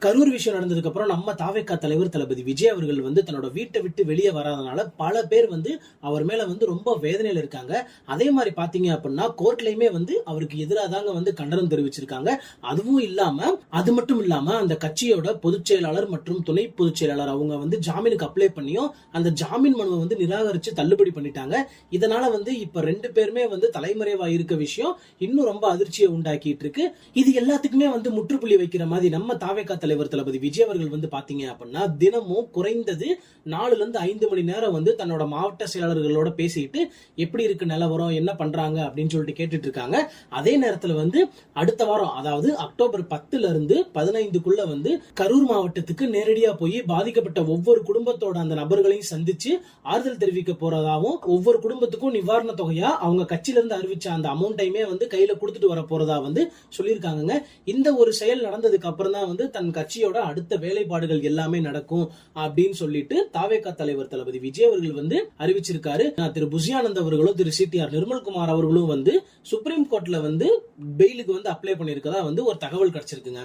கரூர் விஷயம் நடந்ததுக்கு அப்புறம் நம்ம தாவேகா தலைவர் தளபதி விஜய் அவர்கள் தன்னோட வீட்டை விட்டு வெளியே வராதனால பல பேர் அவர் மேல ரொம்ப வேதனையில இருக்காங்க. அதே மாதிரி பாத்தீங்க அப்படின்னா கோர்ட்லயுமே அவருக்கு எதிராக தாங்க கண்டனம் தெரிவிச்சிருக்காங்க. அதுவும் இல்லாம அது மட்டும் இல்லாம அந்த கட்சியோட பொதுச் செயலாளர் மற்றும் துணை பொதுச் செயலாளர் அவங்க ஜாமீனுக்கு அப்ளை பண்ணியும் அந்த ஜாமீன் மனுவை நிராகரிச்சு தள்ளுபடி பண்ணிட்டாங்க. இதனால இப்ப ரெண்டு பேருமே தலைமறைவா இருக்க விஷயம் இன்னும் ரொம்ப அதிர்ச்சியை உண்டாக்கிட்டு இருக்கு. இது எல்லாத்துக்குமே முற்றுப்புள்ளி வைக்கிற மாதிரி நம்ம தாவேகா தலைவர் தளபதி விஜய் அவர்கள் பாத்தீங்க அப்படின்னா தினமும் குறைந்தது 4 to 5 மணி நேரம் தன்னோட மாவட்ட செயலாளர்களோட பேசிட்டு எப்படி இருக்கு நிலவரம், என்ன பண்றாங்க அப்படின்னு சொல்லிட்டு கேட்டுட்டு இருக்காங்க. அதே நேரத்துல அடுத்த வாரம் அதாவது அக்டோபர் 10 இருந்து 15 கரூர் மாவட்டத்துக்கு நேரடியா போய் பாதிக்கப்பட்ட ஒவ்வொரு குடும்பத்தோட அந்த நபர்களையும் சந்திச்சு ஆறுதல் தெரிவிக்க போறதாவும் ஒவ்வொரு குடும்பத்துக்கும் நிவாரண தொகையா அவங்க கட்சியில இருந்து அறிவிச்ச அந்த அமௌண்டையுமே கையில கொடுத்துட்டு வர போறதா சொல்லியிருக்காங்க. இந்த ஒரு செயல் நடந்ததுக்கு அப்புறம் தான் தன் கட்சியோட அடுத்த வேலைப்பாடுகள் எல்லாமே நடக்கும் அப்படின்னு சொல்லிட்டு தாவேகா தலைவர் தளபதி விஜய் அவர்கள் அறிவிச்சிருக்காரு. திரு புஷியானந்த் அவர்களும் திரு சிடிஆர் நிர்மல்குமார் அவர்களும் சுப்ரீம் கோர்ட்ல பெயிலுக்கு அப்ளை பண்ணிருக்கதா ஒரு தகவல் கிடைச்சிருக்குங்க.